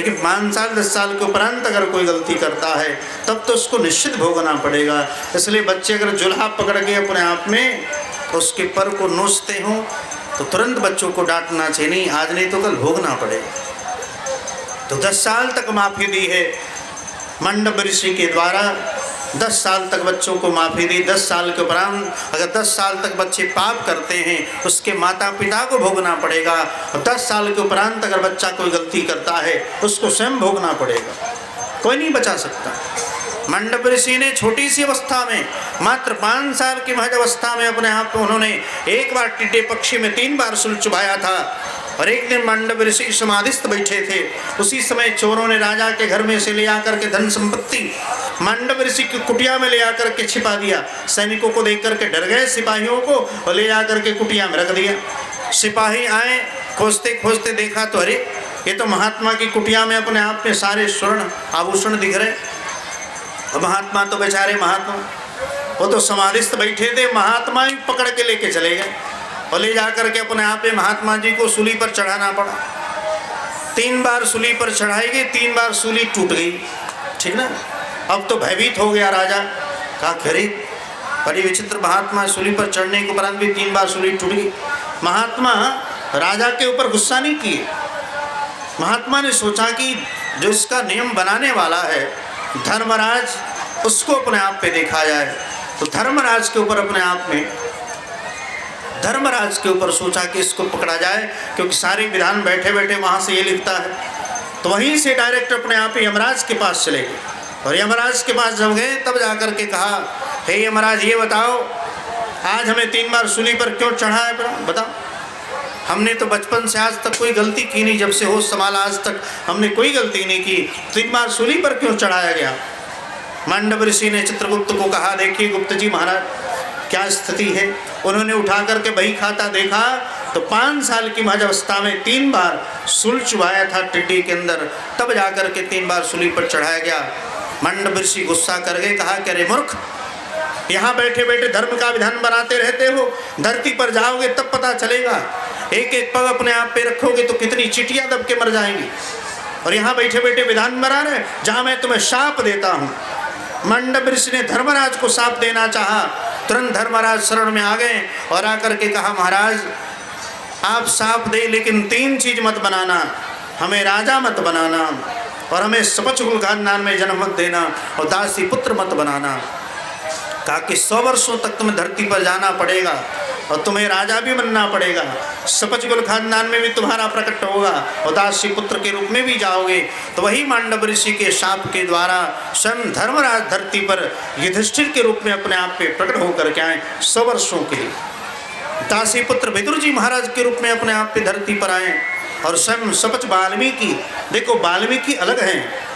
लेकिन 5 साल 10 साल के उपरांत अगर कोई गलती करता है तब तो उसको निश्चित भोगना पड़ेगा। इसलिए बच्चे अगर जुल्हा पकड़ के अपने आप में तो उसके पर को नोचते हों तो तुरंत बच्चों को डांटना चाहिए, नहीं आज नहीं तो कल भोगना पड़ेगा। तो 10 साल तक माफ़ी दी है मंडप ऋषि के द्वारा। 10 साल तक बच्चों को माफ़ी दी। 10 साल के उपरांत अगर 10 साल तक बच्चे पाप करते हैं उसके माता पिता को भोगना पड़ेगा, और 10 साल के उपरांत अगर बच्चा कोई गलती करता है उसको स्वयं भोगना पड़ेगा, कोई नहीं बचा सकता। मंडप ऋषि ने छोटी सी अवस्था में, मात्र 5 साल की महज अवस्था में अपने आप को उन्होंने एक बार टिड्डे पक्षी में 3 बार शूल चुभाया था। और एक दिन मंडप ऋषि समाधिस्थ बैठे थे, उसी समय चोरों ने राजा के घर में से ले आकर के धन संपत्ति मंडप ऋषि की कुटिया में ले आकर के छिपा दिया। सैनिकों को देख करके डर गए सिपाहियों को और ले आकर के कुटिया में रख दिया। सिपाही आए, खोजते खोजते देखा तो अरे ये तो महात्मा की कुटिया में अपने आप में सारे स्वर्ण आभूषण दिख रहे। और महात्मा तो बेचारे महात्मा, वो तो समाधिस्थ बैठे थे, महात्मा ही पकड़ के लेके चले गए और ले जाकर के अपने आप में महात्मा जी को सूली पर चढ़ाना पड़ा। 3 बार सूली पर चढ़ाई गई, 3 बार सूली टूट गई, ठीक ना। अब तो भयभीत हो गया राजा, कहा खरे बड़ी विचित्र महात्मा, सूली पर चढ़ने के उपरांत भी 3 बार सूली टूट गई। महात्मा राजा के ऊपर गुस्सा नहीं किए। महात्मा ने सोचा कि जो इसका नियम बनाने वाला है धर्मराज, उसको अपने आप पे देखा जाए। तो धर्मराज के ऊपर अपने आप में धर्मराज के ऊपर सोचा कि इसको पकड़ा जाए, क्योंकि सारे विधान बैठे बैठे वहाँ से ये लिखता है। तो वहीं से डायरेक्ट अपने आप ही यमराज के पास चले गए। और यमराज के पास जब गए तब जाकर के कहा, हे यमराज ये बताओ आज हमें 3 बार सूली पर क्यों चढ़ा है, बताओ। हमने तो बचपन से आज तक कोई गलती की नहीं, जब से होश संभाला आज तक हमने कोई गलती नहीं की, 3 बार सूली पर क्यों चढ़ाया गया। मंडप ऋषि ने चित्रगुप्त को कहा, देखिए गुप्त जी महाराज क्या स्थिति है। उन्होंने उठा करके बही खाता देखा तो 5 साल की महज अवस्था में 3 बार सूल चुभाया था टिड्डी के अंदर, तब जाकर के 3 बार सूली पर चढ़ाया गया। मंडप ऋषि गुस्सा कर गए, कहा कि अरे मूर्ख, यहाँ बैठे बैठे धर्म का विधान बनाते रहते हो, धरती पर जाओगे तब पता चलेगा। एक एक पग अपने आप पे रखोगे तो कितनी चिटियाँ दब के मर जाएंगी, और यहाँ बैठे बैठे विधान बना रहे जहाँ मैं तुम्हें शाप देता हूँ। मंडप ऋषि ने धर्मराज को शाप देना चाहा, तुरंत धर्मराज शरण में आ गए और आकर के कहा, महाराज आप शाप दे लेकिन 3 चीज मत बनाना, हमें राजा मत बनाना, और हमें सपच कुल खानदान में जन्म मत देना, और दासी पुत्र मत बनाना। कहा कि 100 वर्षों तक तुम्हें धरती पर जाना पड़ेगा और तुम्हें राजा भी बनना पड़ेगा, सपच कुल खानदान में भी तुम्हारा प्रकट होगा और दासी पुत्र के रूप में भी जाओगे। तो वही मंडप ऋषि के शाप के द्वारा स्वयं धर्मराज धरती पर युधिष्ठिर के रूप में अपने आप पे प्रकट होकर के आए 100 वर्षों के लिए। दासी पुत्र विदुर जी महाराज के रूप में अपने आप पे धरती पर आए, और स्वयं सपच वाल्मीकि, देखो वाल्मीकि अलग हैं।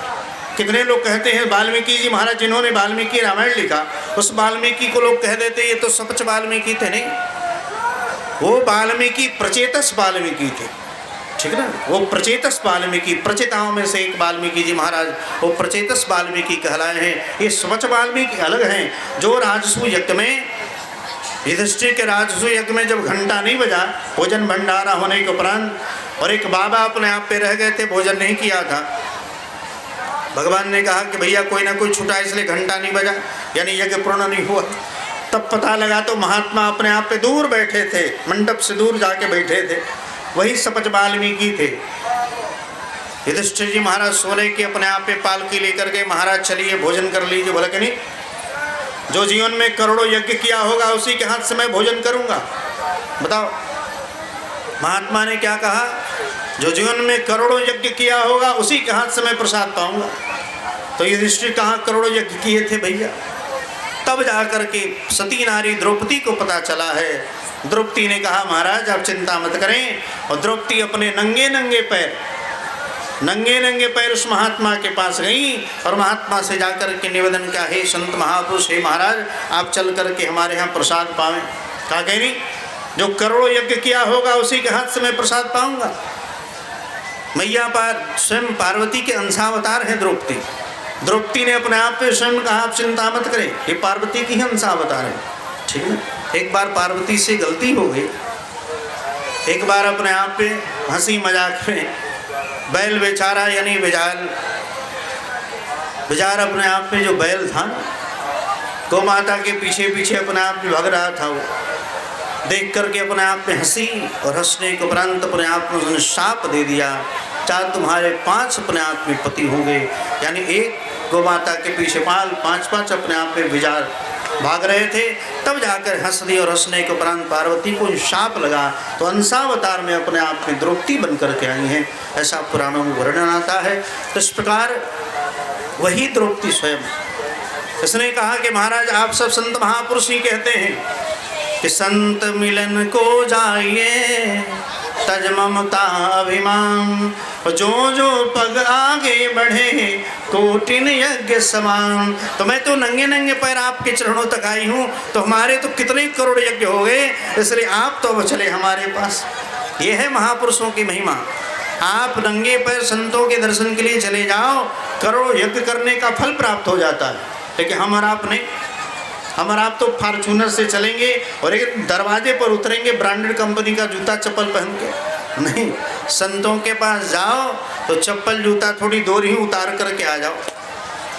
कितने लोग कहते हैं वाल्मीकि जी महाराज जिन्होंने वाल्मीकि रामायण लिखा, उस वाल्मीकि को लोग कह देते ये तो सपच वाल्मीकि थे। नहीं, वो वाल्मीकि प्रचेतस वाल्मीकि थे, ठीक ना। वो प्रचेतस वाल्मीकि, प्रचेताओं में से एक वाल्मीकि जी महाराज वो प्रचेतस वाल्मीकि कहलाए हैं। ये सपच वाल्मीकि अलग हैं, जो राजसू यज्ञ में, युधिष्ठिर के राजसू यज्ञ में जब घंटा नहीं बजा भोजन भंडारा होने के उपरांत, और एक बाबा अपने आप पे रह गए थे, भोजन नहीं किया था, भगवान ने कहा कि भैया कोई ना कोई छूटा इसलिए घंटा नहीं बजा, यानी यज्ञ पूर्ण नहीं हुआ। तब पता लगा तो महात्मा अपने आप पे दूर बैठे थे, मंडप से दूर जाके बैठे थे, वही सपच वाल्मीकि थे। युधिष्ठिर जी महाराज सोने की अपने आप पे पालकी लेकर के, महाराज चलिए भोजन कर लीजिए। बोला कि नहीं, जो जीवन में करोड़ों यज्ञ किया होगा उसी के हाथ से मैं भोजन करूंगा। बताओ महात्मा ने क्या कहा, जो जीवन में करोड़ों यज्ञ किया होगा उसी के हाथ से मैं प्रसाद पाऊंगा। तो युधिष्ठिर कहाँ करोड़ों यज्ञ किए थे भैया। तब जाकर के सती नारी द्रौपदी को पता चला है। द्रौपदी ने कहा महाराज आप चिंता मत करें, और द्रौपदी अपने नंगे नंगे पैर उस महात्मा के पास गई और महात्मा से जाकर के निवेदन किया, हे संत महापुरुष, हे महाराज आप चल करके हमारे यहाँ प्रसाद पावें। कहा कह रही, जो करोड़ों यज्ञ किया होगा उसी के हाथ से मैं प्रसाद पाऊंगा। मैया पर स्वयं पार्वती के अंशावतार हैं द्रौपदी। द्रौपदी ने अपने आप पे स्वयं कहा आप चिंता मत करें, ये पार्वती की ही अंशावतार है, ठीक है। एक बार पार्वती से गलती हो गई, एक बार अपने आप पे हंसी मजाक में बैल बेचारा यानी बेचारा अपने आप में जो बैल था ना, गौ माता के पीछे पीछे अपने आप में भाग रहा था, वो देख करके अपने आप में हंसी और हंसने के उपरांत अपने आप में उसने शाप दे दिया, चाहे तुम्हारे 5 अपने आप में पति होंगे। यानी एक गौ माता के पीछे 5 अपने आप में विचार भाग रहे थे, तब जाकर हंस दी और हंसने के उपरांत पार्वती को शाप लगा तो अंशावतार में अपने आप में द्रौपदी बन करके आई हैं, ऐसा पुराणों में वर्णन आता है। तो इस प्रकार वही द्रौपदी स्वयं, इसने कहा कि महाराज आप सब संत महापुरुष ही कहते हैं कि संत मिलन को जाइए तज ममता अभिमान, जो जो पग आगे बढ़े कोटिन यज्ञ समान। तो मैं तो नंगे नंगे पैर आपके चरणों तक आई हूँ, तो हमारे तो कितने करोड़ यज्ञ हो गए, इसलिए आप तो अब चले हमारे पास। ये है महापुरुषों की महिमा। आप नंगे पैर संतों के दर्शन के लिए चले जाओ, करोड़ यज्ञ करने का फल प्राप्त हो जाता है। लेकिन हम और आप नहीं, हम और आप तो फॉर्च्यूनर से चलेंगे और एक दरवाजे पर उतरेंगे ब्रांडेड कंपनी का जूता चप्पल पहन के। नहीं, संतों के पास जाओ तो चप्पल जूता थोड़ी दूर ही उतार करके आ जाओ।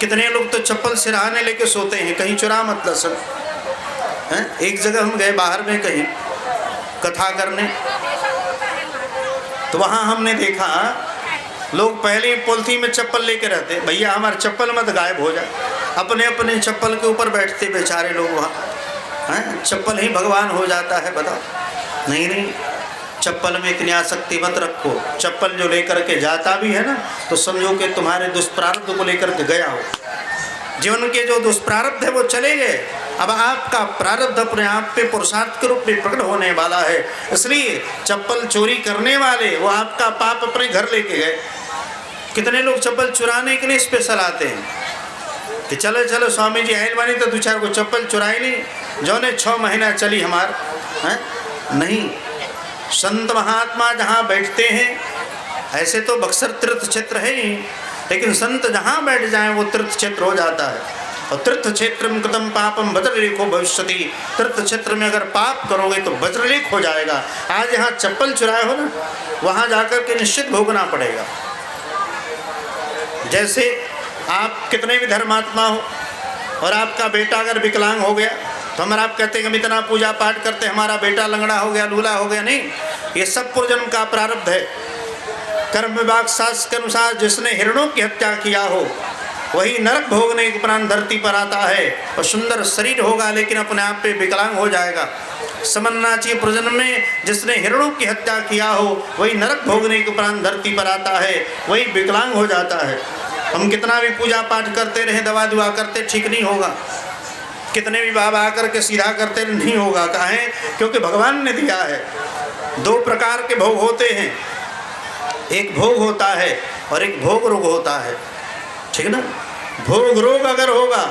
कितने लोग तो चप्पल सिरहाने लेके सोते हैं, कहीं चुरा मत लसन। एक जगह हम गए बाहर में कहीं कथा करने, तो वहाँ हमने देखा लोग पहले ही पॉलिथीन में चप्पल लेके रहते, भैया हमारी चप्पल मत गायब हो जाए, अपने अपने चप्पल के ऊपर बैठते बेचारे लोग वहाँ हैं। चप्पल ही भगवान हो जाता है, बताओ। नहीं, चप्पल में इतनी आसक्ति मत रखो। चप्पल जो लेकर के जाता भी है ना, तो समझो कि तुम्हारे दुष्प्रारब्ध को लेकर के गया हो। जीवन के जो दुष्प्रारब्ध है वो चले गए, अब आपका प्रारब्ध अपने आप पे पुरुषार्थ के रूप में प्रकट होने वाला है। इसलिए चप्पल चोरी करने वाले वो आपका पाप अपने घर लेके गए। कितने लोग चप्पल चुराने के लिए स्पेशल आते हैं कि चलो चलो स्वामी जी आयल बानी तो 2-4 को चप्पल चुराई नहीं, जो ने 6 महीना चली हमार है। नहीं, संत महात्मा जहाँ बैठते हैं, ऐसे तो बक्सर तीर्थ क्षेत्र है ही, लेकिन संत जहाँ बैठ जाएं वो तीर्थ क्षेत्र हो जाता है। और तीर्थ क्षेत्र में कदम पापम वज्रलेखो भविष्यति, तीर्थ क्षेत्र में अगर पाप करोगे तो वज्रलेख हो जाएगा। आज यहाँ चप्पल चुराए हो ना, वहाँ जाकर के निश्चित भोगना पड़ेगा। जैसे आप कितने भी धर्मात्मा हो और आपका बेटा अगर विकलांग हो गया तो हम आप कहते हैं कि हम इतना पूजा पाठ करते हमारा बेटा लंगड़ा हो गया, लूला हो गया। नहीं, ये सब पूर्वजन्म का प्रारब्ध है। कर्म विभाग शास्त्र के अनुसार जिसने हिरणों की हत्या किया हो वही नरक भोगने के उपरांत धरती पर आता है और सुंदर शरीर होगा लेकिन अपने आप पे विकलांग हो जाएगा। समझना चाहिए पूर्वजन्म में जिसने हिरणों की हत्या किया हो वही नरक भोगने के उपरांत धरती पर आता है, वही विकलांग हो जाता है। हम कितना भी पूजा पाठ करते रहे, दवा दुआ करते, ठीक नहीं होगा। कितने भी बाबा आकर के सीधा करते नहीं होगा। काहे? क्योंकि भगवान ने दिया है। 2 प्रकार के भोग होते हैं, एक भोग होता है और एक भोग रोग होता है, ठीक ना। भोग रोग अगर होगा,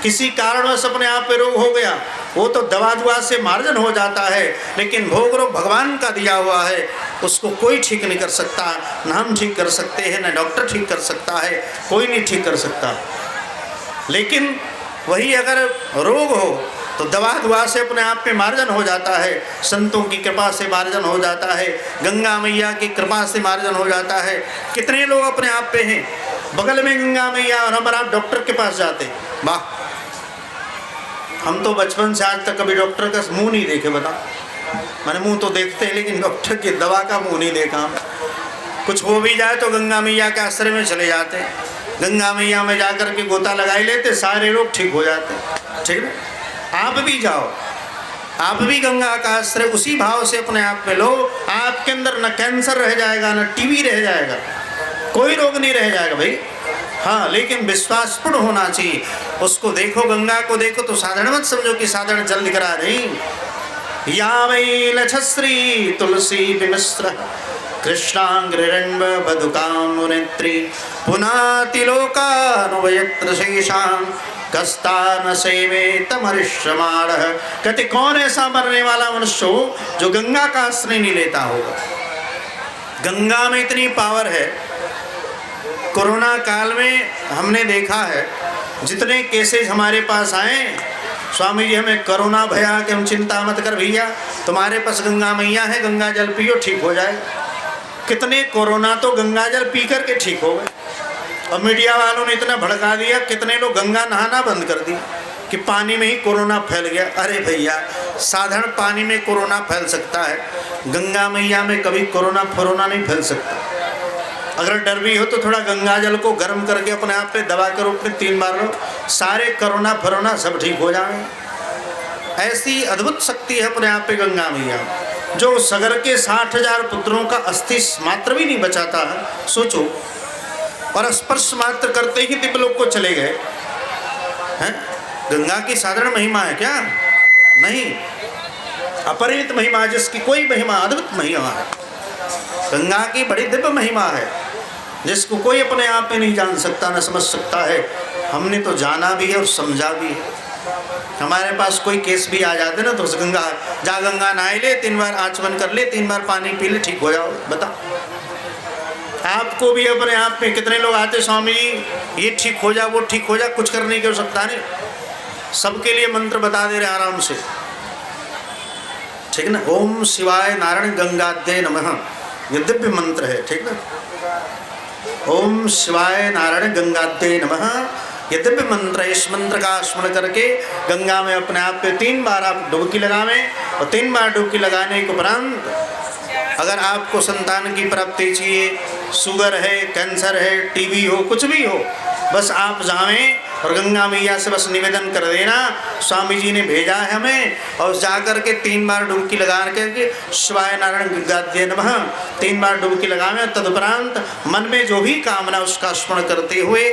किसी कारणवश अपने आप पे रोग हो गया, वो तो दवा दुआ से मार्जन हो जाता है। लेकिन भोग रोग भगवान का दिया हुआ है, उसको कोई ठीक नहीं कर सकता। न हम ठीक कर सकते हैं, न डॉक्टर ठीक कर सकता है, कोई नहीं ठीक कर सकता। लेकिन वही अगर रोग हो तो दवा दुआ से अपने आप में मार्जन हो जाता है, संतों की कृपा से मार्जन हो जाता है, गंगा मैया की कृपा से मार्जन हो जाता है। कितने लोग अपने आप पे हैं, बगल में गंगा मैया और हम आप डॉक्टर के पास जाते, वाह। हम तो बचपन से आज तक कभी डॉक्टर का मुंह नहीं देखे, बता। मैंने मुंह तो देखते हैं लेकिन डॉक्टर की दवा का मुंह नहीं देखा। कुछ हो भी जाए तो गंगा मैया के आश्रय में चले जाते, गंगा मैया में जाकर के गोता लगाई लेते, सारे रोग ठीक हो जाते, ठीक है। आप भी जाओ, आप भी गंगा का आश्रय उसी भाव से अपने आप में लो। आपके अंदर न कैंसर रह जाएगा, न टीबी रह जाएगा, कोई रोग नहीं रह जाएगा भाई। हाँ, लेकिन विश्वासपूर्ण होना चाहिए। उसको देखो, गंगा को देखो तो साधारण मत समझो कि साधारण जल दिख रहा नहीं। या वै लछश्री तुलसी विमिश्र कृष्णांग्रिरण्व बधुकामुनेत्री पुनातिलोकानुवयत्र शेषां कस्ता न सेवे तमरिश्रमाण। कहते कौन ऐसा मरने वाला मनुष्य हो जो गंगा का आश्रय नहीं लेता होगा। गंगा में इतनी पावर है। कोरोना काल में हमने देखा है जितने केसेज हमारे पास आए, स्वामी जी हमें कोरोना भया कि हम चिंता मत कर भैया, तुम्हारे पास गंगा मैया है, गंगा जल पियो ठीक हो जाए। कितने कोरोना तो गंगा जल पी करके ठीक हो गए। और मीडिया वालों ने इतना भड़का दिया, कितने लोग गंगा नहाना बंद कर दिया कि पानी में ही कोरोना फैल गया। अरे भैया, साधारण पानी में कोरोना फैल सकता है, गंगा मैया में कभी कोरोना फोरोना नहीं फैल सकता। अगर डर भी हो तो थोड़ा गंगा जल को गर्म करके अपने आप पे दबा के रूप में 3 बार लो, सारे कोरोना फोरोना सब ठीक हो जाए। ऐसी अद्भुत शक्ति है अपने आप पे गंगा मैया, जो सगर के 60,000 पुत्रों का अस्थि मात्र भी नहीं बचाता है, सोचो। और स्पर्श मात्र करते ही दिव्य लोक को चले गए हैं। गंगा की साधारण महिमा है क्या? नहीं, अपरिमित महिमा, जिसकी कोई महिमा, अद्भुत महिमा है। गंगा की बड़ी दिव्य महिमा है, जिसको कोई अपने आप में नहीं जान सकता, न समझ सकता है। हमने तो जाना भी है और समझा भी है। हमारे पास कोई केस भी आ जाते ना, तो उस गंगा जा गंगा नहाए ले, 3 बार आचमन कर ले, 3 बार पानी पी ले, ठीक हो जाओ। बताओ, आपको भी अपने आप में कितने लोग आते, स्वामी जी ये ठीक हो जा, वो ठीक हो जा, कुछ करने की आवश्यकता नहीं, सबके लिए मंत्र बता दे रहे आराम से, ठीक ना। ओम शिवाय नारायण गंगाद्य नमः, ये दिव्य मंत्र है, ठीक ना। ओम शिवाय नारायण गंगाद्य नमः, ये दिव्य मंत्र है। इस मंत्र का स्मरण करके गंगा में अपने आप पे 3 बार आप डुबकी लगावें, और 3 बार डुबकी लगाने के उपरांत अगर आपको संतान की प्राप्ति चाहिए, शुगर है, कैंसर है, टीबी हो, कुछ भी हो, बस आप जावें और गंगा मैया से बस निवेदन कर देना, स्वामी जी ने भेजा है हमें, और जा कर के 3 बार डुबकी लगा करके शिवाय नारायण गंगाद्य नमः 3 बार डुबकी लगावें। तदुपरांत मन में जो भी कामना उसका स्मरण करते हुए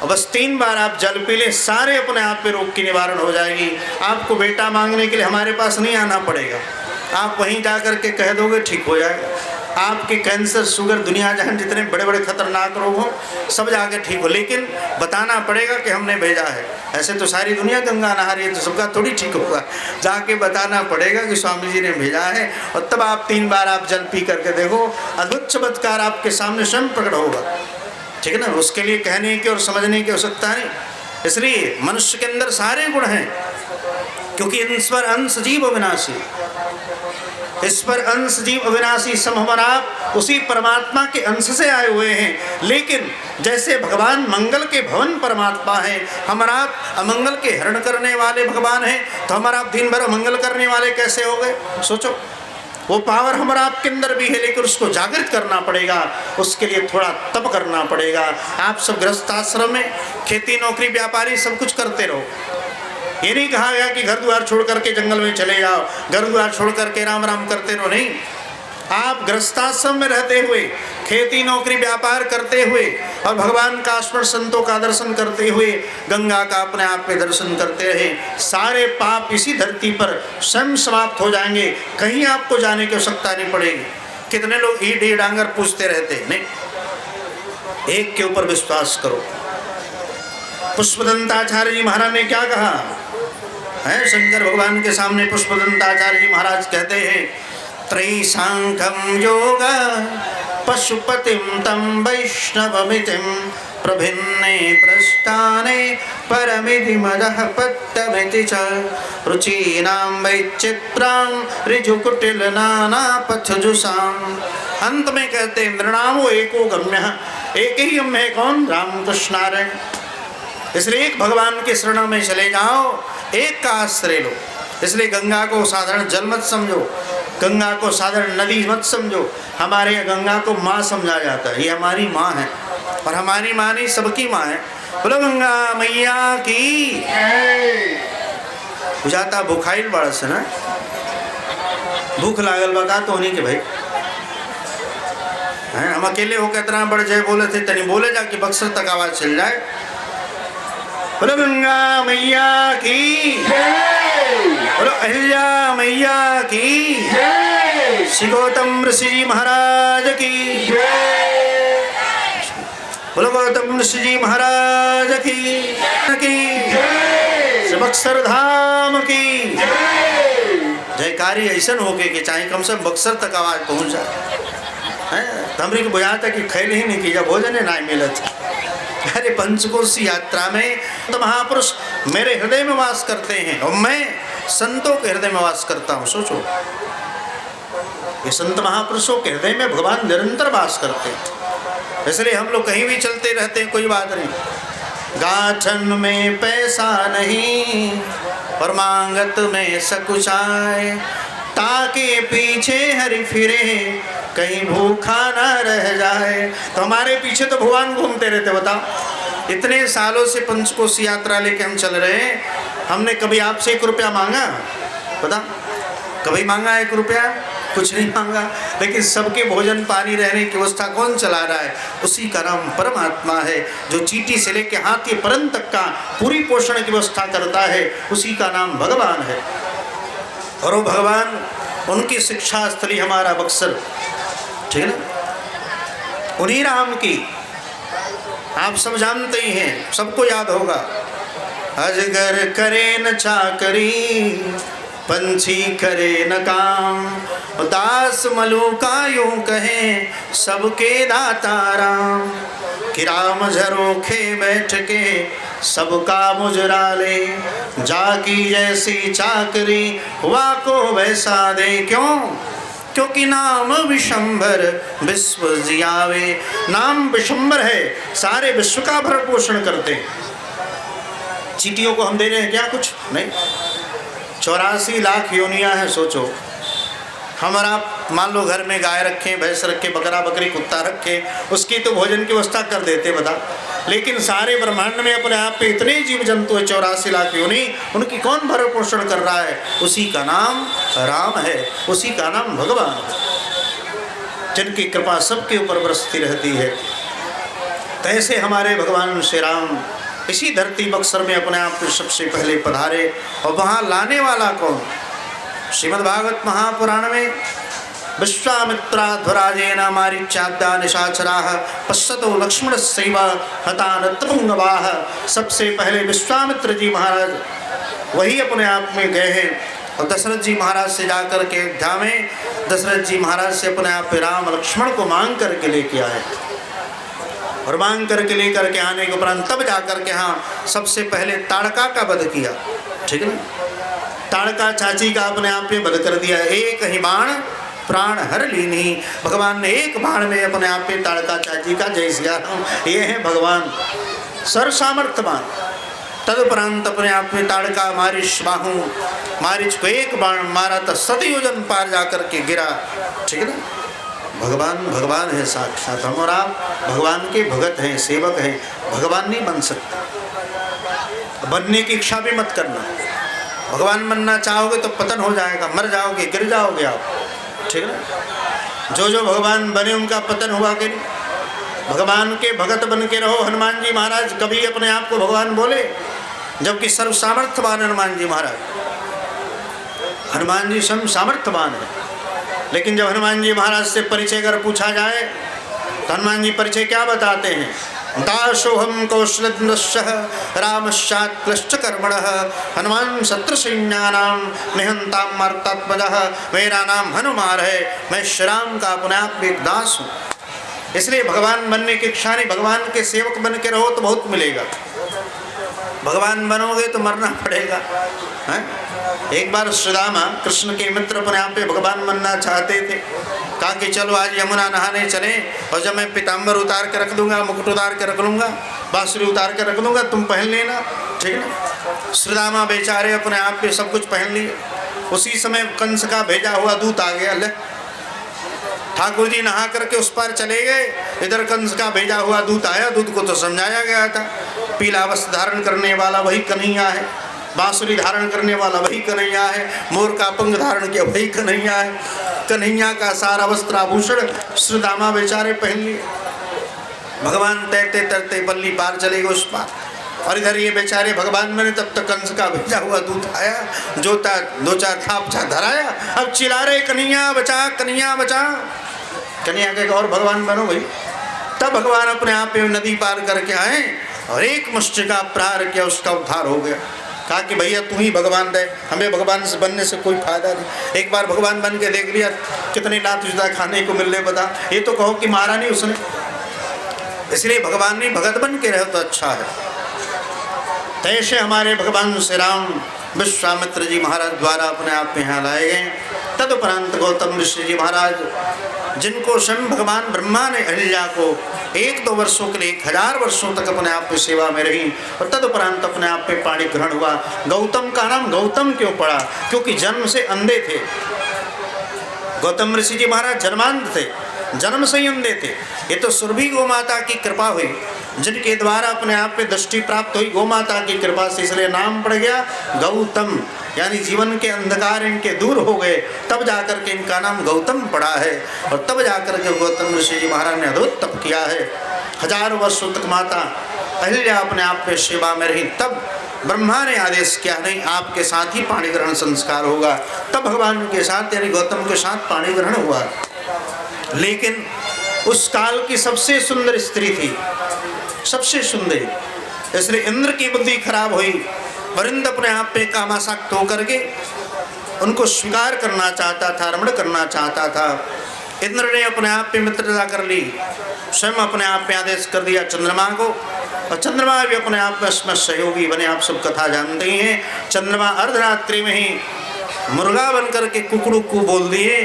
बस 3 बार आप जल पी लें, सारे अपने आप पे रोग की निवारण हो जाएगी। आपको बेटा मांगने के लिए हमारे पास नहीं आना पड़ेगा, आप वहीं जा कर के कह दोगे, ठीक हो जाएगा। आपके कैंसर, शुगर, दुनिया जहां जितने बड़े बड़े खतरनाक रोग हों, सब जाके ठीक हो, लेकिन बताना पड़ेगा कि हमने भेजा है। ऐसे तो सारी दुनिया गंगा नहा रही है, तो सबका थोड़ी ठीक होगा, जाके बताना पड़ेगा कि स्वामी जी ने भेजा है, और तब आप 3 बार आप जल पी करके देखो, अद्भुत चमत्कार आपके सामने स्वयं प्रकट होगा, ठीक है ना। उसके लिए कहने की और समझने की आवश्यकता नहीं। इसलिए मनुष्य के अंदर सारे गुण हैं, क्योंकि ईश्वर अंश जीव अविनाशी, ईश्वर अंश जीव अविनाशी, समहमन आप उसी परमात्मा के अंश से आए हुए हैं। लेकिन जैसे भगवान मंगल के भवन परमात्मा हैं, हमारा आप अमंगल के हरण करने वाले भगवान हैं, तो हमारा आप दिन भर अमंगल करने वाले कैसे हो गए? सोचो, वो पावर हमारा आपके अंदर भी है, लेकिन उसको जागृत करना पड़ेगा, उसके लिए थोड़ा तप करना पड़ेगा। आप सब गृहस्थ आश्रम में खेती, नौकरी, व्यापारी सब कुछ करते रहो, ये नहीं कहा गया कि घर द्वार छोड़ करके जंगल में चले जाओ, घर द्वार छोड़ करके राम राम करते रहो, नहीं। आप गृहस्थाश्रम में रहते हुए, खेती, नौकरी, व्यापार करते हुए, और भगवान का स्मरण, संतों का दर्शन करते हुए, गंगा का अपने आप में दर्शन करते रहे, सारे पाप इसी धरती पर स्वयं समाप्त हो जाएंगे, कहीं आपको जाने की आवश्यकता नहीं पड़ेगी। कितने लोग ईड डांगर पूछते रहते, नहीं, एक के ऊपर विश्वास करो। पुष्पदंताचार्य जी महाराज ने क्या कहा है? शंकर भगवान के सामने पुष्पदंताचार्य जी महाराज कहते हैं, त्रैसांख्यं योग पशुपतिं तं वैष्णवमितिं प्रभिन्ने प्रस्थाने परमिति मदः पत्तमिति च रुचीनां वैचित्रां ऋजुकुटिल नाना पथजुषाम्। अंत में कहते हैं, नृणामो एको गम्यः, एक ही गम्य है, कौन? रामकृष्णारायण। इसलिए एक भगवान के शरण में चले जाओ, एक का आश्रय लो। इसलिए गंगा को साधारण जल मत समझो, गंगा को साधारण नदी मत समझो, हमारे गंगा को माँ समझा जाता है, ये हमारी माँ है, और हमारी माँ नहीं, सबकी माँ है। बोलो गंगा मैया की। बुझाता भूखाइल बड़ा से ना, भूख लागल बता तो नहीं कि भाई हैं, हम अकेले होकर इतना बड़ जय बोले थे, तनी बोले जाके बक्सर तक आवाज चल जाए। बोलो गंगा मैया की, बोलो अहिल्या मैया की, श्री गौतम ऋषि जी महाराज की, बोलो गौतम ऋषि जी महाराज की, श्री बक्सर धाम की जयकारी ऐसा हो के कि चाहे कम से कम बक्सर तक आवाज पहुंच जाए। तो हमरी को बुझा था कि खैल ही नहीं किया, भोजन ही ना मिलत। अरे पंचकोशी यात्रा में तो महापुरुष मेरे हृदय में वास करते हैं, और मैं संतों के हृदय में वास करता हूँ। सोचो, ये संत महापुरुषों के हृदय में भगवान निरंतर वास करते हैं, इसलिए हम लोग कहीं भी चलते रहते हैं, कोई बात नहीं। गाछन में पैसा नहीं और मांगत में सकुच आए, ताके पीछे हरि फिरे कहीं भूखा ना रह जाए। तो हमारे पीछे तो भगवान घूमते रहते। बताओ, इतने सालों से पंचकोश यात्रा लेके हम चल रहे हैं, हमने कभी आपसे 1 रुपया मांगा? पता कभी मांगा 1 रुपया? कुछ नहीं मांगा। लेकिन सबके भोजन पानी रहने की व्यवस्था कौन चला रहा है? उसी का नाम परमात्मा है, जो चींटी से लेके हाथ के परम तक का पूरी पोषण की व्यवस्था करता है, उसी का नाम भगवान है। और वो भगवान, उनकी शिक्षा स्थली हमारा बक्सर, ठीक है ना, उन्हीं राम की आप सब जानते ही हैं, सबको याद होगा। अजगर करे न चाकरी, पंछी करे न काम, दास मलुका यूं कहे सबके दाता राम। कि राम झरोखे बैठ के सबका मुजरा ले, जाकी जैसी चाकरी वाको वैसा दे। क्यों? क्योंकि नाम विशंबर विश्व जियावे। नाम विशंबर है, सारे विश्व का भरण पोषण करते। चींटियों को हम दे रहे हैं क्या? कुछ नहीं। 84 लाख योनियां हैं, सोचो। हमारा मान लो घर में गाय रखे, भैंस रखे, बकरा बकरी कुत्ता रखे, उसकी तो भोजन की व्यवस्था कर देते, बता। लेकिन सारे ब्रह्मांड में अपने आप पे इतने जीव जंतु है, 84 लाख योनि, उनकी कौन भरण पोषण कर रहा है? उसी का नाम राम है, उसी का नाम भगवान है, जिनकी कृपा सबके ऊपर बरसती रहती है। तो ऐसे हमारे भगवान श्री राम इसी धरती बक्सर में अपने आप में सबसे पहले पधारे। और वहाँ लाने वाला कौन? श्रीमद्भागवत महापुराण में विश्वामित्राध्वराजेन मारीच्याद्या निशाचराः पश्यतो लक्ष्मणस्यैव हता नतपुंगवाः। सबसे पहले विश्वामित्र जी महाराज वही अपने आप में गए हैं और दशरथ जी महाराज से जाकर के अयोध्या में दशरथ जी महाराज से अपने आप पे राम लक्ष्मण को मांग करके लेके आए। और मांग करके लेकर के आने के उपरांत तब जाकर के हाँ सबसे पहले ताड़का का वध किया, ठीक है ना। ताड़का चाची का अपने आप में वध कर दिया। एक ही बाण प्राण हर लीनी। भगवान ने एक बाण में अपने आप में ताड़का चाची का जय सिया राम। ये है भगवान सर्व सामर्थ्यवान। तदुपरांत अपने आप में ताड़का मारिच बाहू, मारिच को एक बाण मारा तो 7 योजन पार जाकर के गिरा, ठीक है ना। भगवान भगवान है साक्षात। हम और आप भगवान के भगत हैं, सेवक हैं। भगवान नहीं बन सकते, बनने की इच्छा भी मत करना। भगवान बनना चाहोगे तो पतन हो जाएगा, मर जाओगे, गिर जाओगे आप, ठीक है ना। जो जो भगवान बने उनका पतन हुआ कि नहीं। भगवान के भगत बन के रहो। हनुमान जी महाराज कभी अपने आप को भगवान बोले, जबकि सर्व सामर्थ्यवान हनुमान जी महाराज। हनुमान जी स्वयं सामर्थ्यवान है, लेकिन जब हनुमान जी महाराज से परिचय अगर पूछा जाए तो हनुमान जी परिचय क्या बताते हैं? दासोहम कौशलश्च रामश्चाक्लश्च कर्मणः हनुमान शत्रुसैन्यानां निहंतां मारुतात्मजः। मेरा नाम हनुमान है, मैं श्री राम का अपने आप में एक दास हूँ। इसलिए भगवान बनने की इच्छा नहीं, भगवान के सेवक बन के रहो तो बहुत मिलेगा। भगवान बनोगे तो मरना पड़ेगा, है? एक बार सुदामा कृष्ण के मित्र अपने आप पे भगवान बनना चाहते थे। कहा कि चलो आज यमुना नहाने चले और जब मैं पीताम्बर उतार के रख दूंगा, मुकुट उतार के रख लूँगा, बांसुरी उतार के रख दूंगा, तुम पहन लेना, ठीक है ना। सुदामा बेचारे अपने आप पे सब कुछ पहन लिए। उसी समय कंस का भेजा हुआ दूत आ गया। ले ठाकुर जी नहा करके उस पार चले गए, इधर कंस का भेजा हुआ दूत आया। दूत को तो समझाया गया था, पीला वस्त्र धारण करने वाला वही कन्हैया है, बांसुरी धारण करने वाला वही कन्हैया है, मोर का पंख धारण किया वही कन्हैया है। कन्हैया का सारा वस्त्र आभूषण सुदामा बेचारे पहन लिए। भगवान तैरते तैरते बल्ली पार चले गए उस पार, और इधर ये बेचारे भगवान बने। तब तक कंस का भेजा हुआ दूत आया, जोता 2-4 थापचा धराया। अब चिल्ला रहे कन्हैया बचा, कन्हैया बचा। कन्हैया के और भगवान बनो भाई। तब भगवान अपने आप में नदी पार करके आए और एक मुष्टि का प्रहार किया, उसका उद्धार हो गया। कहा कि भैया तू ही भगवान रहे, हमें भगवान से बनने से कोई फायदा नहीं। एक बार भगवान बन के देख लिया, कितनी लात जुदा खाने को मिल रहे बता। ये तो कहो कि मारा नहीं उसने। इसलिए भगवान ने भगत बन के रहे तो अच्छा है। ऐसे हमारे भगवान श्री राम विश्वामित्र जी महाराज द्वारा अपने आप में यहाँ लाए गए। तदुपरांत गौतम ऋषि जी महाराज, जिनको स्वयं भगवान ब्रह्मा ने अहिल्या को 1-2 वर्षों के लिए 1000 वर्षों तक अपने आप में सेवा में रही, और तदुपरांत अपने आप में पाणी ग्रहण हुआ। गौतम का नाम गौतम क्यों पड़ा? क्योंकि जन्म से अंधे थे। गौतम ऋषि जी महाराज जन्मांध थे, जन्म से ही अंधे थे। ये तो सुरभि गौ माता की कृपा हुई, जिनके द्वारा अपने आप में दृष्टि प्राप्त हुई, गौ माता की कृपा से, इसलिए नाम पड़ गया गौतम। यानी जीवन के अंधकार इनके दूर हो गए, तब जाकर के इनका नाम गौतम पड़ा है। और तब जाकर के गौतम ऋषि जी महाराज ने अद्भुत तप किया है। 1000 वर्षों तक माता अहिल्या अपने आप में सेवा में रही। तब ब्रह्मा ने आदेश किया, नहीं आपके साथ ही पाणी ग्रहण संस्कार होगा। तब भगवान के साथ यानी गौतम के साथ पाणी ग्रहण हुआ। लेकिन उस काल की सबसे सुंदर स्त्री थी, सबसे सुंदर, इसलिए इंद्र की बुद्धि खराब हुई। वरिंद अपने आप में कामासक्त होकर के उनको स्वीकार करना चाहता था, रमण करना चाहता था। इंद्र ने अपने आप में मित्रता कर ली, स्वयं अपने आप में आदेश कर दिया चंद्रमा को, और चंद्रमा भी अपने आप में इसमें सहयोगी बने। आप सब कथा जानते ही हैं। चंद्रमा अर्धरात्रि में ही मुर्गा बन करके कुकड़ू को बोल दिए।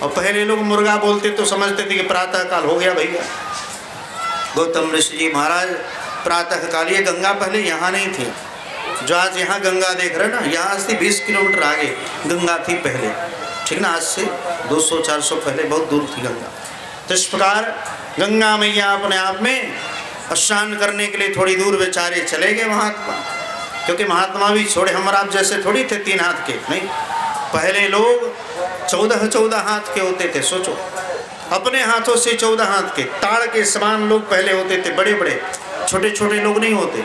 और पहले लोग मुर्गा बोलते तो समझते थे कि प्रातः काल हो गया भैया। गौतम ऋषि जी महाराज प्रातः काल, ये गंगा पहले यहाँ नहीं थी, जो आज यहाँ गंगा देख रहे ना, यहाँ से 20 किलोमीटर आगे गंगा थी पहले, ठीक ना। आज से 200-400 पहले बहुत दूर थी गंगा। तो इस प्रकार गंगा मैया अपने आप में स्नान करने के लिए थोड़ी दूर बेचारे चले गए महात्मा, क्योंकि महात्मा भी छोड़े हमारा आप जैसे थोड़ी थे 3 हाथ के, नहीं। पहले लोग 14-14 हाथ के होते थे। सोचो, अपने हाथों से 14 हाथ के, ताड़ के समान लोग पहले होते थे, बड़े बड़े, छोटे छोटे लोग नहीं होते।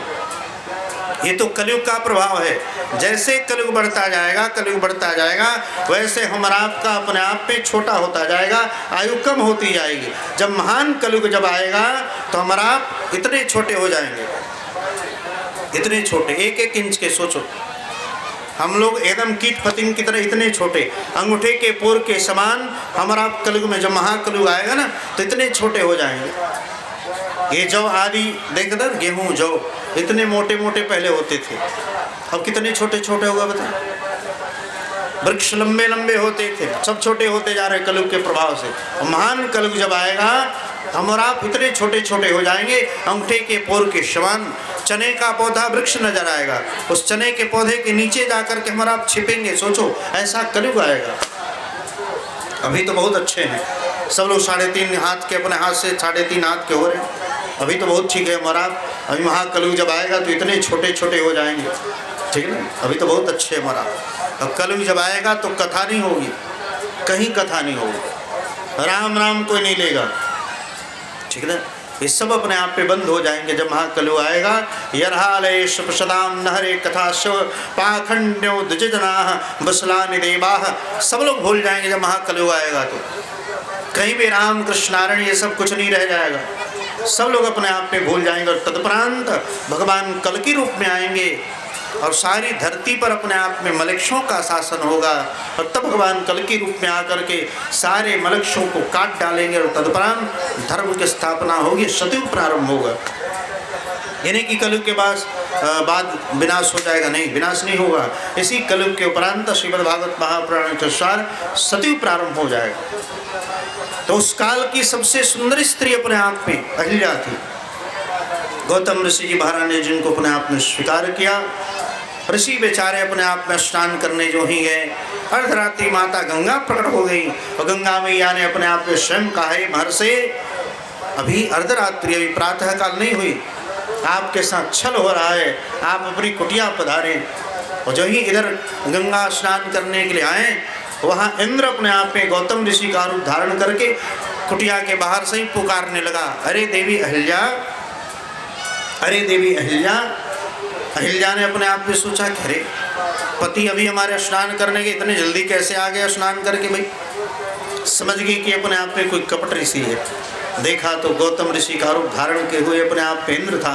ये तो कलयुग का प्रभाव है। जैसे कलयुग बढ़ता जाएगा, कलयुग बढ़ता जाएगा, वैसे हमारा आपका अपने आप पे छोटा होता जाएगा, आयु कम होती जाएगी। जब महान कलयुग जब आएगा तो हमारा आप इतने छोटे हो जाएंगे, इतने छोटे, 1-1 इंच के। सोचो, हम लोग एकदम कीट पतंग की तरह इतने छोटे, अंगूठे के पोर के समान हमारा कलयुग में जब महाकलयुग आएगा ना, तो इतने छोटे हो जाएंगे। ये जौ आदि देख दर, गेहूँ जौ इतने मोटे मोटे पहले होते थे, अब कितने छोटे छोटे होगा बताए। वृक्ष लंबे लंबे होते थे, सब छोटे होते जा रहे कलयुग के प्रभाव से। महान कलयुग जब आएगा हम और आप इतने छोटे छोटे हो जाएंगे, अंगूठे के पोर के समान। चने का पौधा वृक्ष नजर आएगा, उस चने के पौधे के नीचे जाकर के हमारा आप छिपेंगे। सोचो, ऐसा कलयुग आएगा। अभी तो बहुत अच्छे हैं सब लोग, 3.5 हाथ के, अपने हाथ से 3.5 हाथ के हो रहे हैं, अभी तो बहुत ठीक है हमारा। अभी महाकलयुग जब आएगा तो इतने छोटे छोटे हो जाएंगे, ठीक है ना। अभी तो बहुत अच्छे हमारा। अब कलयुग जब आएगा तो कथा नहीं होगी, कहीं कथा नहीं होगी, राम राम कोई नहीं लेगा, ठीक है ना। ये सब अपने आप पे बंद हो जाएंगे जब महाकलयुग आएगा। यरहालेश प्रसदाम नहरे कथा शिव पाखंड्यो द्विजना बसलानि देवाः, सब लोग भूल जाएंगे जब महाकलयुग आएगा। तो कहीं भी राम कृष्ण नारायण ये सब कुछ नहीं रह जाएगा, सब लोग अपने आप में भूल जाएंगे। और तदुपरांत भगवान कल की रूप में आएंगे और सारी धरती पर अपने आप में मलेक्षों का शासन होगा। और तब भगवान कल की रूप में आकर के सारे मलेक्षों को काट डालेंगे और तदुपरांत धर्म की स्थापना होगी, सतयुग प्रारंभ होगा। यानी कि कलयुग के बाद विनाश हो जाएगा, नहीं, विनाश नहीं होगा। इसी कलयुग के उपरांत श्रीमद् भागवत महापुराण के अनुसार सतयुग प्रारंभ हो जाएगा। तो उस काल की सबसे सुंदर स्त्री अपने आप में अहिल्या थी। गौतम ऋषि जी महाराज ने जिनको अपने आप में स्वीकार किया, ऋषि बेचारे अपने आप में स्नान करने जो ही गए, अर्धरात्रि माता गंगा प्रकट हो गई और गंगा मैया ने अपने आप में स्वयं कहा, हे महर्षि, अभी अर्धरात्रि, अभी प्रातः काल नहीं हुई, आपके साथ छल हो रहा है, आप अपनी कुटिया पधारें। और जो ही इधर गंगा स्नान करने के लिए आए, वहाँ इंद्र अपने आप में गौतम ऋषि का रूप धारण करके कुटिया के बाहर से ही पुकारने लगा, अरे देवी अहिल्या, अरे देवी अहिल्या। अहिल्या ने अपने आप में सोचा कि अरे पति अभी हमारे स्नान करने के इतने जल्दी कैसे आ गया स्नान करके। भाई समझ गई कि अपने आप में कोई कपट ऋषि है। देखा तो गौतम ऋषि का रूप धारण के हुए अपने आप में इंद्र था,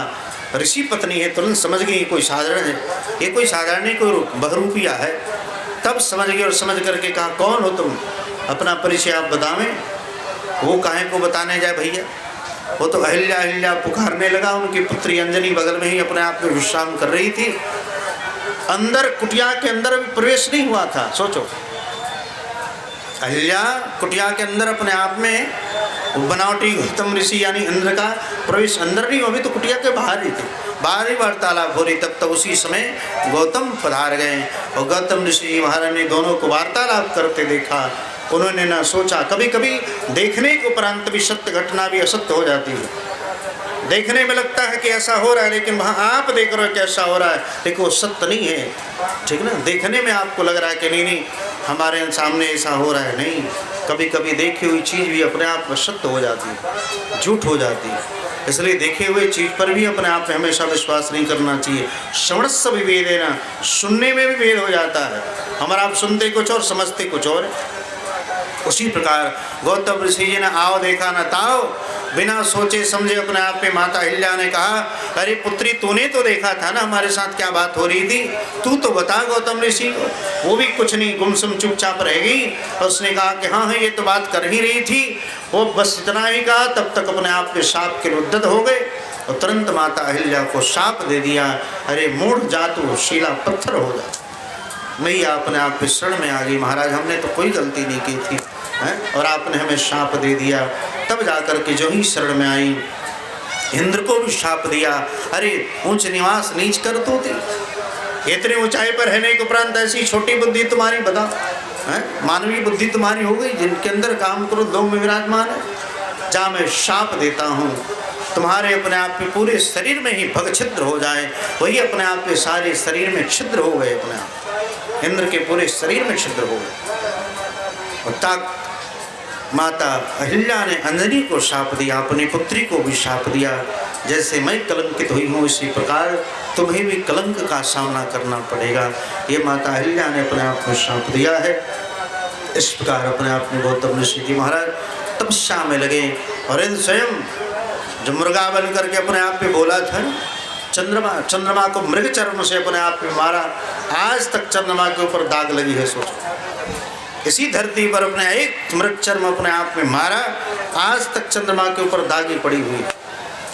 ऋषि पत्नी है। तुरंत समझ गई कोई साधारण है, ये कोई साधारण नहीं, कोई बहुरूपिया है। तब समझ गए और समझ करके कहा, कौन हो तुम, अपना परिचय आप बतावें। वो काहे को बताने जाए भैया, वो तो अहिल्या अहिल्या पुकारने लगा। उनकी पुत्री अंजनी बगल में ही अपने आप में विश्राम कर रही थी। अंदर कुटिया के अंदर भी प्रवेश नहीं हुआ था। सोचो, अहिल्या कुटिया के अंदर अपने आप में बनावटी गौतम ऋषि यानी इंद्र का प्रवेश अंदर नहीं हो, अभी तो कुटिया के बाहर ही थे, बाहर ही वार्तालाप हो रही। तब तक उसी समय गौतम पधार गए और गौतम ऋषि महाराज ने दोनों को वार्तालाप करते देखा। उन्होंने ना सोचा, कभी कभी देखने के उपरांत भी सत्य घटना भी असत्य हो जाती है। देखने में लगता है कि ऐसा हो रहा है, लेकिन वहाँ आप देख रहे हो कि ऐसा हो रहा है, लेकिन वो सत्य नहीं है, ठीक ना। देखने में आपको लग रहा है कि नहीं हमारे सामने ऐसा हो रहा है, नहीं। कभी कभी देखी हुई चीज़ भी अपने आप में सत्य हो जाती है, झूठ हो जाती है। इसलिए देखे हुए चीज़ पर भी अपने आप में हमेशा विश्वास नहीं करना चाहिए। श्रवणस्य विभेदेन, सुनने में भी भेद हो जाता है। हमारा आप सुनते कुछ और समझते कुछ और। उसी प्रकार गौतम ऋषि जी ने आओ देखा न ताओ, बिना सोचे समझे अपने आप में माता अहिल्या ने कहा, अरे पुत्री तूने तो देखा था ना हमारे साथ क्या बात हो रही थी, तू तो बता गौतम ऋषि को। वो भी कुछ नहीं, गुमसुम चुपचाप रह गई। और उसने कहा कि हाँ हाँ ये तो बात कर ही रही थी। वो बस इतना ही कहा, तब तक अपने आप में शाप के उद्यत हो गए और तुरंत माता अहिल्या को शाप दे दिया, अरे मूढ़ जातु शिला पत्थर हो जा। मैया अपने आप में शरण में आ गई, महाराज हमने तो कोई गलती नहीं की थी और आपने हमें शाप दे दिया। तब जाकर के जो ही शरण में आई, इंद्र को भी शाप दिया, अरे ऊंच निवास नीच कर तो थी, इतने ऊंचाई पर रहने के उपरांत ऐसी छोटी बुद्धि तुम्हारी, बता मानवीय बुद्धि तुम्हारी हो गई, जिनके अंदर काम क्रोध लोभ में विराजमान है। जा मैं शाप देता हूँ, तुम्हारे अपने आप में पूरे शरीर में ही भग छिद्र हो जाए। वही अपने आप में सारे शरीर में छिद्र हो गए, अपने आप इंद्र के पूरे शरीर में छिद्र हो गए। और ताक माता अहिल्या ने अंजनी को शाप दिया, अपनी पुत्री को भी शाप दिया, जैसे मैं कलंकित हुई हूँ इसी प्रकार तुम्हें भी कलंक का सामना करना पड़ेगा। ये माता अहिल्या ने अपने आप को शाप दिया है। इस प्रकार अपने आप में गौतम ऋषि जी महाराज तपस्या में लगे और इन स्वयं जो मुर्गा बन करके अपने आप पे बोला था, चंद्रमा को मृग चर्म से अपने आप पे मारा, आज तक चंद्रमा के ऊपर दाग लगी है। सोचो, इसी धरती पर अपने एक मृग चर्म अपने आप में मारा, आज तक चंद्रमा के ऊपर दागी पड़ी हुई।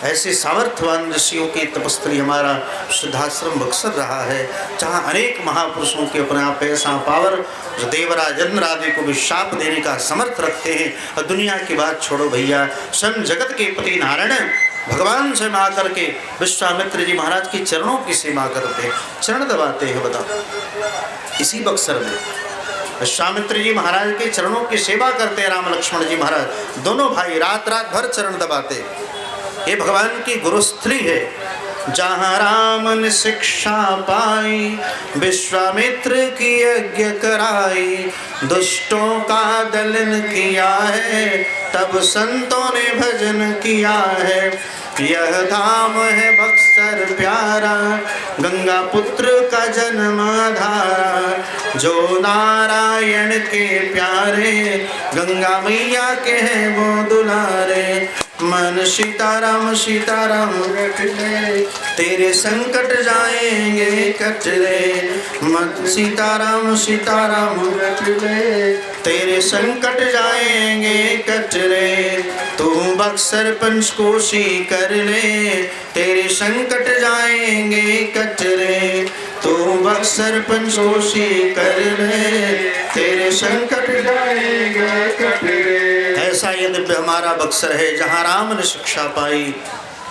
ऐसे सामर्थ्यवान ऋषियों की तपस्वी हमारा सिद्धाश्रम बक्सर रहा है, जहाँ अनेक महापुरुषों के अपने आप ऐसा पावर जो देवराज इंद्र आदि को भी शाप देने का समर्थ रखते हैं। और दुनिया की बात छोड़ो भैया, स्वयं जगत के पति नारायण भगवान से माँ करके विश्वामित्र जी महाराज की चरणों की सेवा करते हैं, चरण दबाते हैं। बताओ, इसी बक्सर में विश्वामित्र जी महाराज के चरणों की सेवा करते हैं। राम लक्ष्मण जी महाराज दोनों भाई रात रात भर चरण दबाते। ये भगवान की गुरुस्थली है, जहाँ राम ने शिक्षा पाई, विश्वामित्र की यज्ञ कराई, दुष्टों का दलन किया है, तब संतों ने भजन किया है। यह धाम है बक्सर प्यारा, गंगा पुत्र का जन्मधारा, जो नारायण के प्यारे, गंगा मैया के हैं वो दुलारे। मन सीताराम सीताराम रटले, तेरे संकट जाएंगे कटले। मन सीताराम सीताराम रटले, तेरे संकट जाएंगे कटले। तू बक्सर पंचकोशी कर ले, तेरे संकट जाएंगे कटले। तू बक्सर पंचकोशी कर ले, तेरे संकट जाएंगे कटले। ऐसा ये दिव्य हमारा बक्सर है, जहाँ राम ने शिक्षा पाई।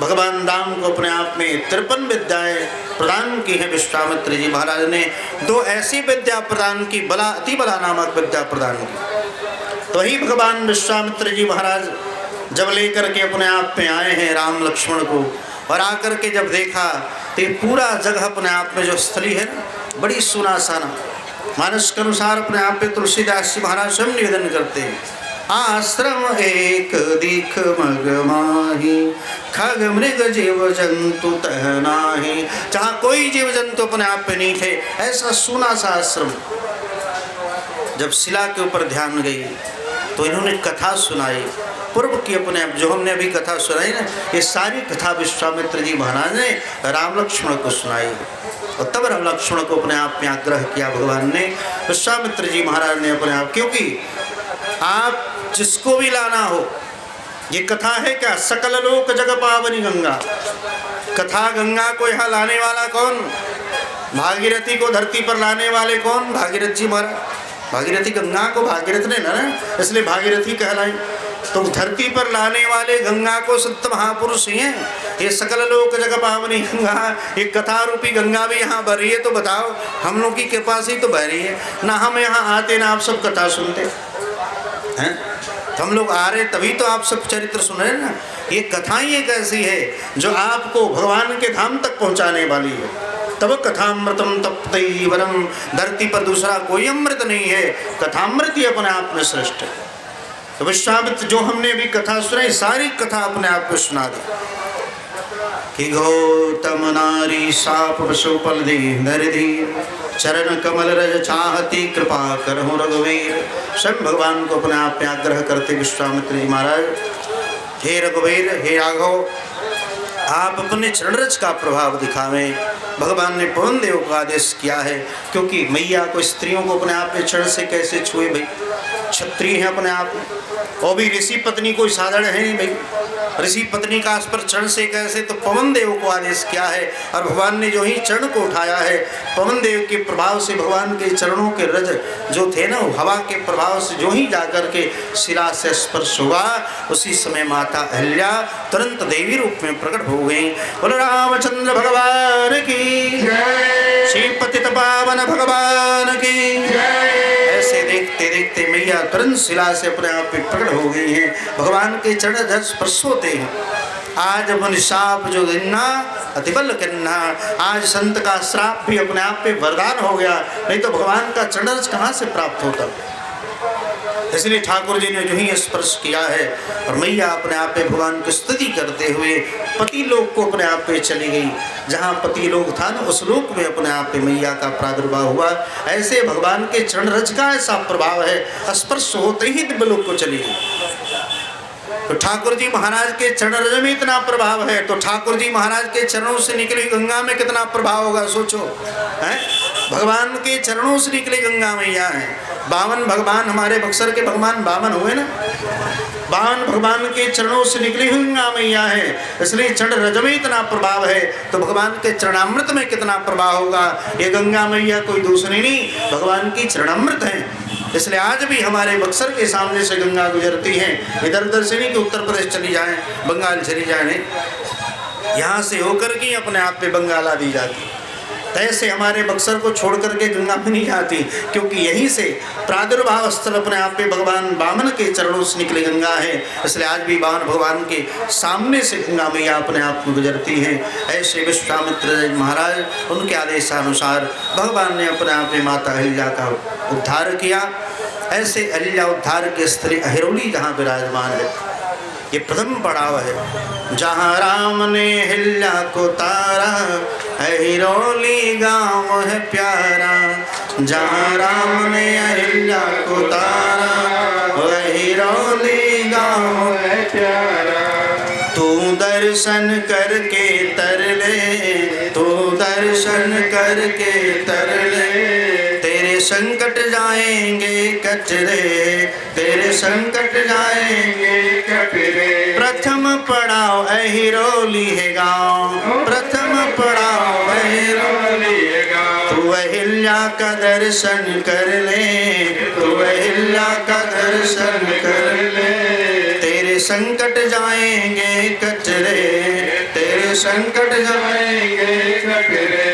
भगवान राम को अपने आप में 53 विद्याएं प्रदान की है। विश्वामित्र जी महाराज ने 2 ऐसी विद्या प्रदान की, बला अति बला नामक विद्या प्रदान की। तो वही भगवान विश्वामित्र जी महाराज जब लेकर के अपने आप में आए हैं राम लक्ष्मण को, और आकर के जब देखा तो पूरा जगह अपने आप में जो स्थली है ना, बड़ी सुनासाना। मानस के अनुसार अपने आप में तुलसीदास जी महाराज स्वयं निवेदन करते हैं, आश्रम एक दीख मग माही, खग मृग जीव जंतु तह नाही। जहाँ कोई जीव जंतु अपने आप पे नहीं थे, ऐसा सुना सा आश्रम। जब शिला के ऊपर ध्यान गई तो इन्होंने कथा सुनाई, पूर्व की अपने जो हमने अभी कथा सुनाई ना, ये सारी कथा विश्वामित्र जी महाराज ने राम लक्ष्मण को सुनाई। और तब राम लक्ष्मण को अपने आप में आग्रह किया भगवान ने, विश्वामित्र जी महाराज ने अपने आप, क्योंकि आप जिसको भी लाना हो, ये कथा है क्या, सकल लोक जग पावनी गंगा। कथा गंगा को यहाँ लाने वाला कौन, भागीरथी को धरती पर लाने वाले कौन? भागीरथ जी महाराज। भागीरथी गंगा को भागीरथ ने ना, इसलिए भागीरथी कहलाई। तो धरती पर लाने वाले गंगा को संत महापुरुष ही हैं। ये सकल लोक जग पावनी गंगा, ये कथा रूपी गंगा भी यहाँ बह रही है। तो बताओ, हम लोग की कृपा से ही तो बह रही है ना। हम यहाँ आते ना आप सब कथा सुनते हैं। तो हम लोग आ रहे तभी तो आप सब चरित्र सुन रहे हैं ना। ये कथाएं एक ऐसी है जो आपको भगवान के धाम तक पहुँचाने वाली है। तब कथामृतम तप्तई वरम, धरती पर दूसरा कोई अमृत नहीं है, कथामृत ही अपने आप में श्रेष्ठ है। तो विश्वामित्र जो हमने भी कथा सुनाई, सारी कथा अपने आप को सुना दी कि गौतम नारी साप पशुपल दी नरधीर, चरण कमल रज चाहती कृपा करहु रघुवीर। स्वयं भगवान को अपने आप में आग्रह करते विश्वामित्र जी महाराज, हे रघुवीर, हे राघव, आप अपने चरण रज का प्रभाव दिखावें। भगवान ने पवन देव को आदेश किया है, क्योंकि मैया को, स्त्रियों को अपने आप में चरण से कैसे छुए भाई, क्षत्रिय है अपने आप में। और भी ऋषि पत्नी कोई साधारण है नहीं भाई, ऋषि पत्नी का स्पर्श चरण से कैसे, तो पवन देव को आदेश किया है। और भगवान ने जो ही चरण को उठाया है, पवन देव के प्रभाव से भगवान के चरणों के रज जो थे ना, हवा के प्रभाव से जो ही जाकर के शिला से स्पर्श हुआ, उसी समय माता अहल्या तुरंत देवी रूप में प्रकट हो गई। बोलो रामचंद्र भगवान की जय, श्री पतित पावन भगवान की जय। ऐसे देखते देखते मैया तुरंत शिला से अपने आप में प्रकट हो गई हैं। भगवान के चरण रज स्पर्श होते हैं। आज मन शाप जो गिन्ना अतिबल किन्ना, आज संत का श्राप भी अपने आप पे वरदान हो गया, नहीं तो भगवान का चरण रज कहाँ से प्राप्त होता। इसलिए ठाकुर जी ने जो ही स्पर्श किया है, और मैया अपने आप पे भगवान की स्तुति करते हुए पति लोक को अपने आप पे चली गई। जहाँ पति लोक था ना, उस लोक में अपने आप पे मैया का प्रादुर्भाव हुआ। ऐसे भगवान के चरण रज का ऐसा प्रभाव है, स्पर्श होते ही दिव्य लोक को चली गई। तो ठाकुर जी महाराज के चरण रज में इतना प्रभाव है, तो ठाकुर जी महाराज के चरणों से निकली गंगा में कितना प्रभाव होगा सोचो है। भगवान के चरणों से निकली गंगा मैया है। बावन भगवान, हमारे बक्सर के भगवान बावन हुए ना, बावन भगवान के चरणों से निकली हुई गंगा मैया है। इसलिए चरण रज में इतना प्रभाव है, तो भगवान के चरणामृत में कितना प्रभाव होगा। ये गंगा मैया कोई दूसरी नहीं, भगवान की चरणामृत है। इसलिए आज भी हमारे बक्सर के सामने से गंगा गुजरती है। इधर उधर से नहीं कि उत्तर प्रदेश चली जाए, बंगाल चली जाए, यहाँ से होकर के अपने आप पे बंगाल आ दी जाती। ऐसे हमारे बक्सर को छोड़ करके गंगा में नहीं जाती, क्योंकि यहीं से प्रादुर्भाव स्थल अपने आप पे भगवान वामन के चरणों से निकली गंगा है। इसलिए आज भी वामन भगवान के सामने से गंगा मैया अपने आप में गुजरती है। ऐसे विश्वामित्र महाराज, उनके आदेशानुसार भगवान ने अपने आप में माता अहिल्या का उद्धार किया। ऐसे अहिल्या उद्धार के स्त्री अहिरोली जहाँ विराजमान है, ये प्रथम पड़ाव है। जहाँ राम ने अहिल्या को तारा, अहिरोली गाँव है प्यारा। जहाँ राम ने अहिल्या को तारा, अहिरोली गाँव है प्यारा। तू दर्शन करके तर ले, तू दर्शन करके तर ले, तेरे संकट जाएंगे कचरे, तेरे संकट जाएंगे कचरे। प्रथम पड़ाव अहिरोली है गाँव, प्रथम पड़ाव अहिरोली है गाँव। तू अहिल्या का दर्शन कर ले, तू अहिल्या का दर्शन कर ले, तेरे संकट जाएंगे कचरे, तेरे संकट जाएंगे कचरे।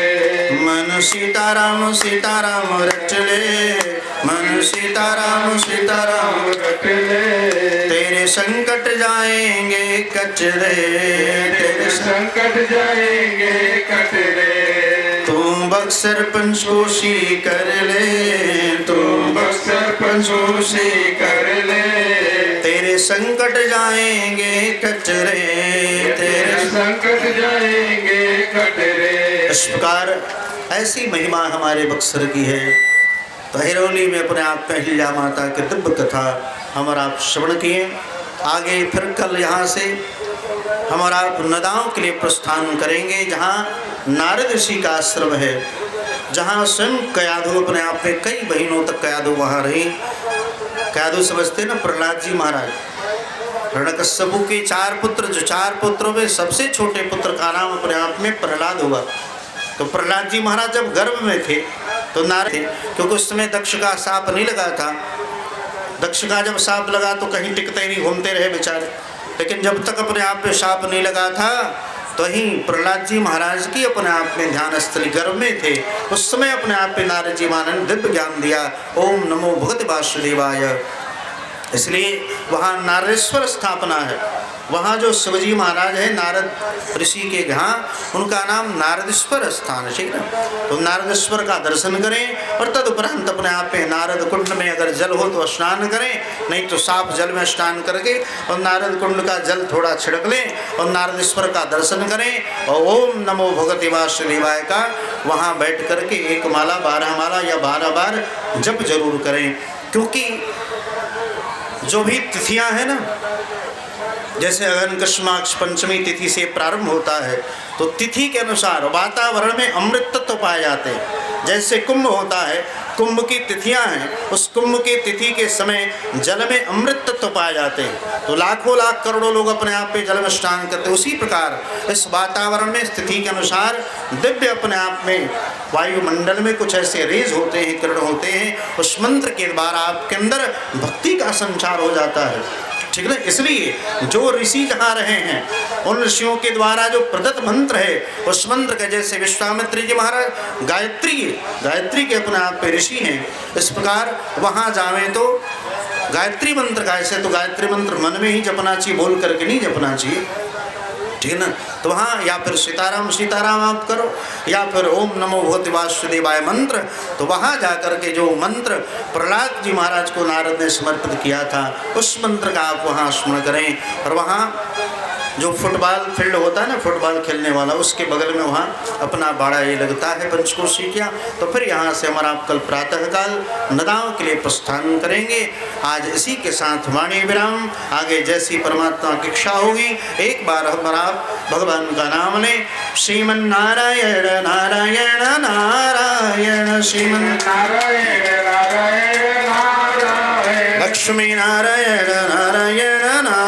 मन सीताराम सीताराम रच ले, मन सीताराम सीताराम रच ले, तेरे संकट जाएंगे कचरे, तेरे संकट जाएंगे कचरे। तू बक्सर पंचकोशी कर ले, तू बक्सर पंचकोशी कर ले, तेरे संकट जाएंगे कचरे, तेरे संकट जाएंगे कचरे। इस प्रकार ऐसी महिमा हमारे बक्सर की है। तो अहिरोली में अपने आप में अहिल्या माता की दिव्य कथा हम और आप श्रवण किए। आगे फिर कल यहाँ से हम और आप नदाओं के लिए प्रस्थान करेंगे, जहाँ नारद ऋषि का आश्रम है, जहाँ स्वयं कयाधु अपने आप में कई महीनों तक कयाधु वहाँ रही। कयाधु समझते ना, प्रहलाद जी महाराज, हिरण्यकश्यपु के 4 पुत्र, जो 4 पुत्रों में सबसे छोटे पुत्र का नाम अपने आप में प्रहलाद हुआ। तो प्रहलाद जी महाराज जब गर्भ में थे तो नारद थे, क्योंकि उस समय दक्ष का साप नहीं लगा था। दक्ष का जब साप लगा तो कहीं टिकते ही नहीं, घूमते रहे बेचारे। लेकिन जब तक अपने आप पे साप नहीं लगा था तो ही प्रहलाद जी महाराज की अपने आप में ध्यान स्थली गर्भ में थे, उस समय अपने आप पे नारद जी महाराज ने दिव्य ज्ञान दिया, ओम नमो भगवते वासुदेवाय। इसलिए वहाँ नारदेश्वर स्थापना है। वहाँ जो शिवजी महाराज है नारद ऋषि के यहाँ, उनका नाम नारदेश्वर स्थान है, ठीक है। तो नारदेश्वर का दर्शन करें और तदुपरांत अपने आप में नारद कुंड में अगर जल हो तो स्नान करें, नहीं तो साफ जल में स्नान करके और नारद कुंड का जल थोड़ा छिड़क लें और नारदेश्वर का दर्शन करें और ओम नमो भगवते वासुदेवाय का वहाँ बैठ करके एक माला 12 माला या 12 बार जप जरूर करें। क्योंकि जो भी तिथियां हैं ना, जैसे अगन कृष्णाक्ष पंचमी तिथि से प्रारंभ होता है, तो तिथि के अनुसार वातावरण में अमृत तत्व पाए जाते हैं। जैसे कुंभ होता है, कुंभ की तिथियां हैं, उस कुंभ की तिथि के समय जल में अमृत तत्व पाए जाते हैं, तो लाखों लाख करोड़ों लोग अपने आप पे जल में स्नान करते हैं। उसी प्रकार इस वातावरण में स्थिति के अनुसार दिव्य अपने आप में वायुमंडल में कुछ ऐसे रेज होते हैं, किरण होते हैं, उस मंत्र के द्वारा आपके अंदर भक्ति का संचार हो जाता है, ठीक है। इसलिए जो ऋषि जहाँ रहे हैं उन ऋषियों के द्वारा जो प्रदत्त मंत्र है, उस मंत्र के जैसे विश्वामित्र जी महाराज गायत्री के अपने आप पे ऋषि हैं, इस प्रकार वहाँ जावें तो गायत्री मंत्र का, ऐसे तो गायत्री मंत्र मन में ही जपना चाहिए, बोल करके नहीं जपना चाहिए, ठीक है ना। तो वहाँ या फिर सीताराम सीताराम आप करो या फिर ओम नमो भगवते वासुदेवाय मंत्र, तो वहाँ जा कर के जो मंत्र प्रहलाद जी महाराज को नारद ने समर्पित किया था उस मंत्र का आप वहाँ स्मरण करें। और वहाँ जो फुटबॉल फील्ड होता है ना, फुटबॉल खेलने वाला, उसके बगल में वहाँ अपना बाड़ा ये लगता है पंचकोशी किया। तो फिर यहाँ से हमारा आप कल प्रातःकाल नदाओं के लिए प्रस्थान करेंगे। आज इसी के साथ वाणी विराम, आगे जैसी परमात्मा की इच्छा होगी एक बार हमारा भगवान का नाम लें। श्रीमन नारायण नारायण नारायण श्रीमन नारायण नारायण नारायण लक्ष्मी नारायण नारायण नारायण।